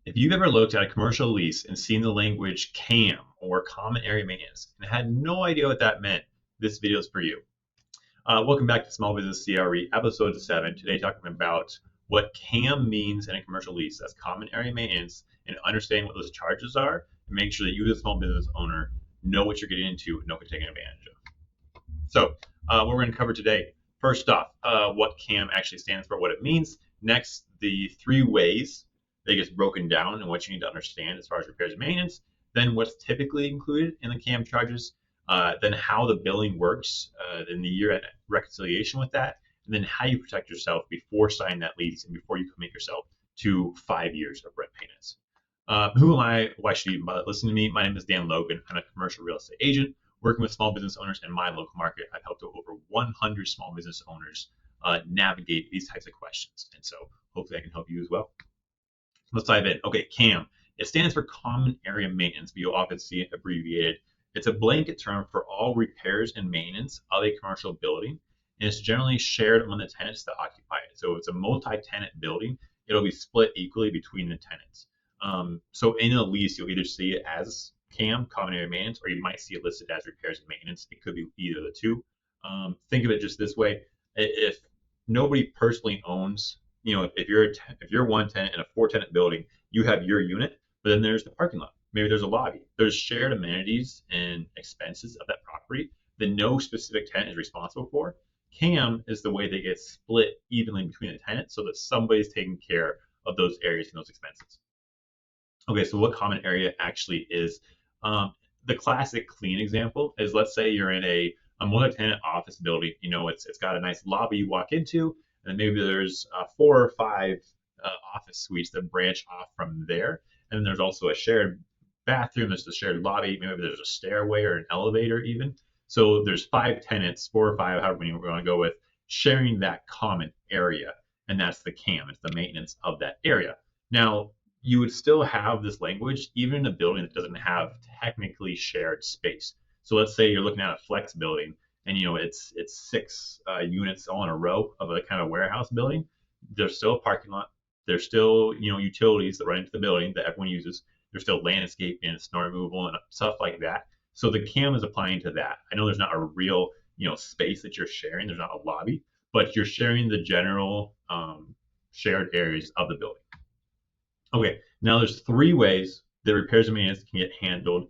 If you've ever looked at a commercial lease and seen the language CAM or common area maintenance and had no idea what that meant, this video is for you. Welcome back to Small Business CRE, episode 7. Today, talking about what CAM means in a commercial lease. That's common area maintenance, and understanding what those charges are, and make sure that you, as a small business owner, know what you're getting into and know what you're taking advantage of. So, what we're going to cover today. First off, what CAM actually stands for, what it means. Next, the 3 ways that it gets broken down and what you need to understand as far as repairs and maintenance. Then what's typically included in the CAM charges. Then how the billing works, then the year-end reconciliation with that, and then how you protect yourself before signing that lease and before you commit yourself to 5 years of rent payments. Who am I? Why should you listen to me? My name is Dan Logan. I'm a commercial real estate agent working with small business owners in my local market. I've helped over 100 small business owners navigate these types of questions, and so hopefully I can help you as well. Let's dive in. Okay, CAM. It stands for Common Area Maintenance, but you'll often see it abbreviated. It's a blanket term for all repairs and maintenance of a commercial building, and it's generally shared among the tenants that occupy it. So if it's a multi-tenant building, it'll be split equally between the tenants. So in a lease, you'll either see it as CAM, Common Area Maintenance, or you might see it listed as repairs and maintenance. It could be either of the two. Think of it just this way: if nobody personally owns, if you're one tenant in a 4-tenant building, you have your unit, but then there's the parking lot. Maybe there's a lobby. There's shared amenities and expenses of that property that no specific tenant is responsible for. CAM is the way they get split evenly between the tenants so that somebody's taking care of those areas and those expenses. Okay, so what common area actually is? The classic clean example is, let's say you're in a multi-tenant office building. It's got a nice lobby you walk into, and maybe there's 4 or 5 office suites that branch off from there. And then there's also a shared bathroom, there's a shared lobby, maybe there's a stairway or an elevator even. So there's 5 tenants, 4 or 5, however many we're going to go with, sharing that common area. And that's the CAM, it's the maintenance of that area. Now, you would still have this language even in a building that doesn't have technically shared space. So let's say you're looking at a flex building and it's 6 units all in a row of a kind of warehouse building. There's still a parking lot. There's still utilities that run into the building that everyone uses. There's still landscaping and snow removal and stuff like that. So the CAM is applying to that. I know there's not a real space that you're sharing. There's not a lobby, but you're sharing the general shared areas of the building. Okay, now there's 3 ways that repairs and maintenance can get handled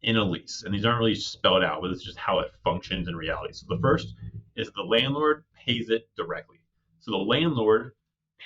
in a lease, and these aren't really spelled out, but it's just how it functions in reality. So the first is the landlord pays it directly. So the landlord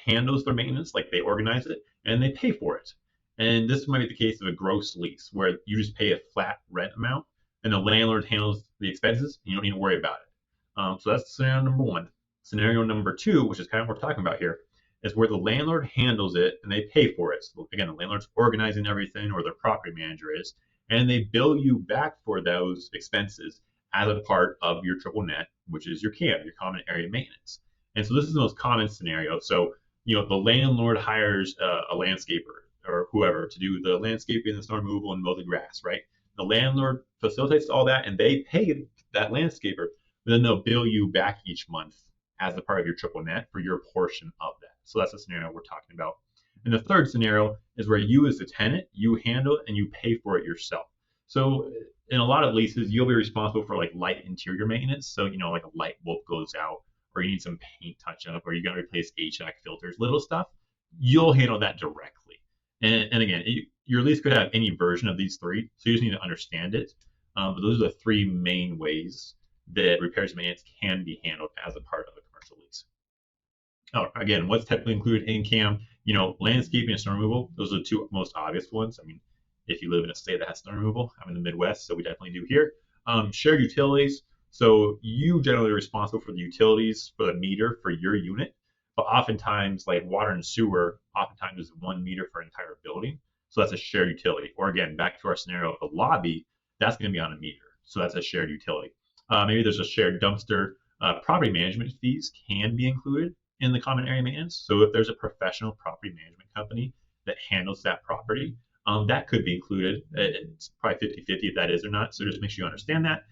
handles their maintenance, like they organize it, and they pay for it. And this might be the case of a gross lease, where you just pay a flat rent amount, and the landlord handles the expenses, and you don't need to worry about it. So that's scenario number 1. Scenario number 2, which is kind of what we're talking about here, is where the landlord handles it and they pay for it. So again, the landlord's organizing everything, or their property manager is, and they bill you back for those expenses as a part of your triple net, which is your CAM, your common area maintenance. And so this is the most common scenario. So the landlord hires a landscaper or whoever to do the landscaping, the snow removal, and mow the grass, right? The landlord facilitates all that, and they pay that landscaper, but then they'll bill you back each month as a part of your triple net for your portion of that. So that's the scenario we're talking about. And the third scenario is where you, as the tenant, you handle it and you pay for it yourself. So in a lot of leases, you'll be responsible for like light interior maintenance. So like a light bulb goes out, or you need some paint touch up, or you got to replace HVAC filters, little stuff. You'll handle that directly. And again, your lease could have any version of these 3, so you just need to understand it. But those are the 3 main ways that repairs and maintenance can be handled as a part of a commercial lease. Again, what's typically included in CAM? Landscaping and snow removal. Those are the 2 most obvious ones. I mean, if you live in a state that has snow removal, I'm in the Midwest, so we definitely do here. Shared utilities. So you generally are responsible for the utilities, for the meter for your unit. But oftentimes, like water and sewer, oftentimes is 1 meter for an entire building. So that's a shared utility. Or again, back to our scenario of a lobby, that's going to be on a meter. So that's a shared utility. Maybe there's a shared dumpster. Property management fees can be included in the common area maintenance. So if there's a professional property management company that handles that property, that could be included. It's probably 50-50 if that is or not. So just make sure you understand that.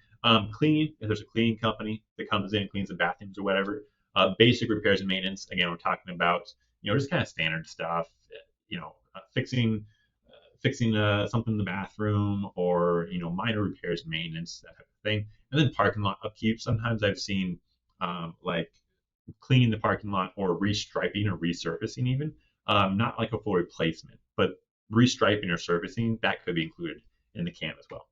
Cleaning, if there's a cleaning company that comes in and cleans the bathrooms or whatever. Basic repairs and maintenance. Again, we're talking about, just kind of standard stuff, fixing something in the bathroom, or minor repairs, maintenance, that type of thing. And then parking lot upkeep. Sometimes I've seen like cleaning the parking lot, or restriping or resurfacing even. Not like a full replacement, but restriping or surfacing, that could be included in the CAM as well.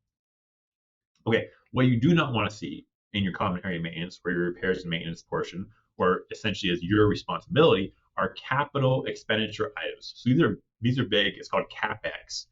Okay, what you do not want to see in your common area maintenance, or your repairs and maintenance portion, or essentially is your responsibility, are capital expenditure items. So these are big. It's called CapEx.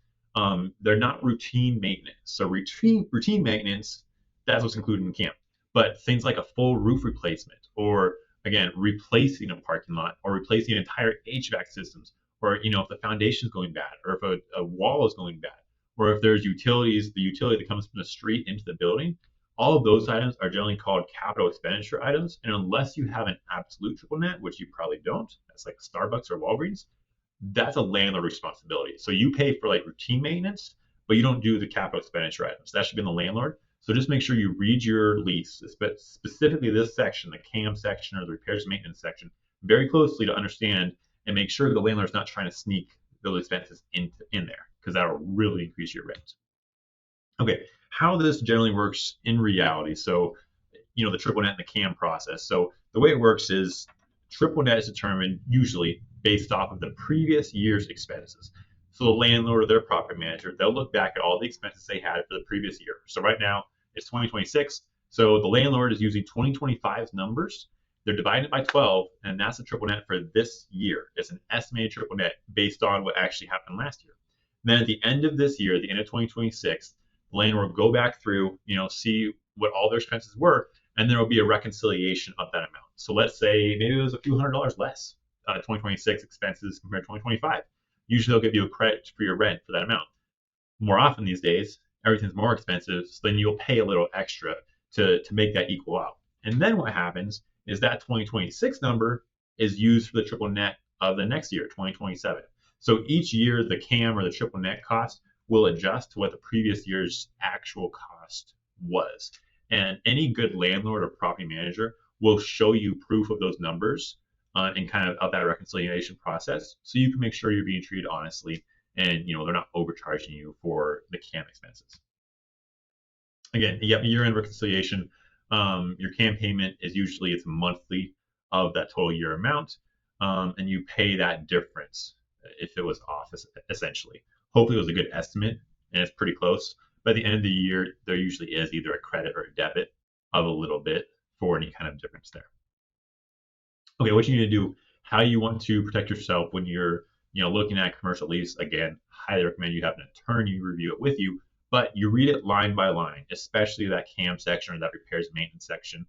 They're not routine maintenance. So routine maintenance, that's what's included in CAM. But things like a full roof replacement, or again replacing a parking lot, or replacing entire HVAC systems, or if the foundation is going bad, or if a wall is going bad, or if there's the utility that comes from the street into the building, all of those items are generally called capital expenditure items. And unless you have an absolute triple net, which you probably don't, that's like Starbucks or Walgreens, that's a landlord responsibility. So you pay for like routine maintenance, but you don't do the capital expenditure items. That should be in the landlord. So just make sure you read your lease, specifically this section, the CAM section or the repairs and maintenance section, very closely to understand and make sure the landlord's not trying to sneak those expenses in there, because that'll really increase your rent. Okay, how this generally works in reality. So, the triple net and the CAM process. So the way it works is triple net is determined usually based off of the previous year's expenses. So the landlord or their property manager, they'll look back at all the expenses they had for the previous year. So right now it's 2026. So the landlord is using 2025's numbers. They're dividing it by 12, and that's the triple net for this year. It's an estimated triple net based on what actually happened last year. And then at the end of this year, the end of 2026, the landlord will go back through, see what all their expenses were, and there will be a reconciliation of that amount. So let's say maybe it was a few $100s less, 2026 expenses compared to 2025. Usually they'll give you a credit for your rent for that amount. More often these days, everything's more expensive, so then you'll pay a little extra to make that equal out. And then what happens is that 2026 number is used for the triple net of the next year, 2027. So each year the CAM or the triple net cost will adjust to what the previous year's actual cost was. And any good landlord or property manager will show you proof of those numbers and kind of that reconciliation process, so you can make sure you're being treated honestly, and they're not overcharging you for the CAM expenses. Again, you have a year-end reconciliation. Your CAM payment is usually it's monthly of that total year amount, and you pay that difference if it was off, essentially. Hopefully it was a good estimate and it's pretty close. But at the end of the year, there usually is either a credit or a debit of a little bit for any kind of difference there. Okay, what you need to do, how you want to protect yourself when you're looking at a commercial lease. Again, highly recommend you have an attorney review it with you, but you read it line by line, especially that CAM section or that repairs and maintenance section.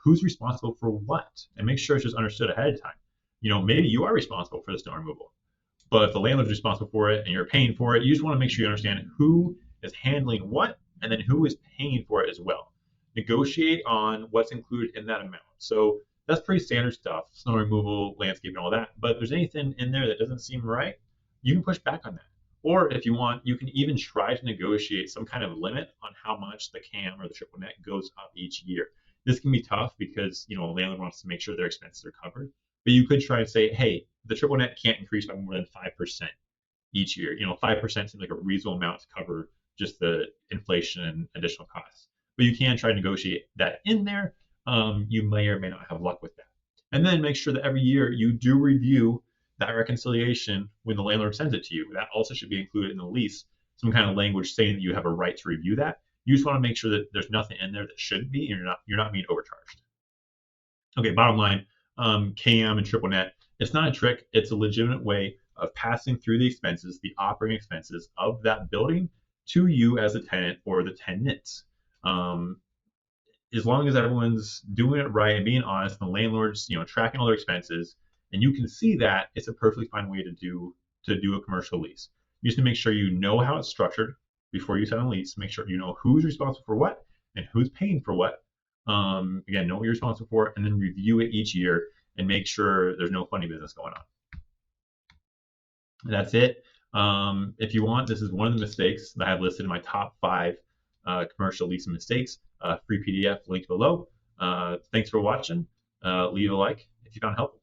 Who's responsible for what, and make sure it's just understood ahead of time. Maybe you are responsible for the snow removal, but if the landlord's responsible for it and you're paying for it, you just want to make sure you understand who is handling what, and then who is paying for it as well. Negotiate on what's included in that amount. So that's pretty standard stuff, snow removal, landscaping, all that. But if there's anything in there that doesn't seem right, you can push back on that. Or if you want, you can even try to negotiate some kind of limit on how much the CAM or the triple net goes up each year. This can be tough because a landlord wants to make sure their expenses are covered. But you could try to say, hey, the triple net can't increase by more than 5% each year. 5% seems like a reasonable amount to cover just the inflation and additional costs. But you can try to negotiate that in there. You may or may not have luck with that. And then make sure that every year you do review that reconciliation when the landlord sends it to you. That also should be included in the lease, some kind of language saying that you have a right to review that. You just want to make sure that there's nothing in there that shouldn't be, and you're not being overcharged. Okay, bottom line, CAM and triple net, it's not a trick. It's a legitimate way of passing through the expenses, the operating expenses of that building to you as a tenant or the tenants. As long as everyone's doing it right and being honest, and the landlord's tracking all their expenses, and you can see that, it's a perfectly fine way to do a commercial lease. You just need to make sure you know how it's structured before you sign a lease. Make sure you know who's responsible for what and who's paying for what. Again, know what you're responsible for, and then review it each year and make sure there's no funny business going on. And that's it. If you want, this is one of the mistakes that I have listed in my top 5 commercial leasing mistakes. Free PDF linked below. Thanks for watching. Leave a like if you found it helpful.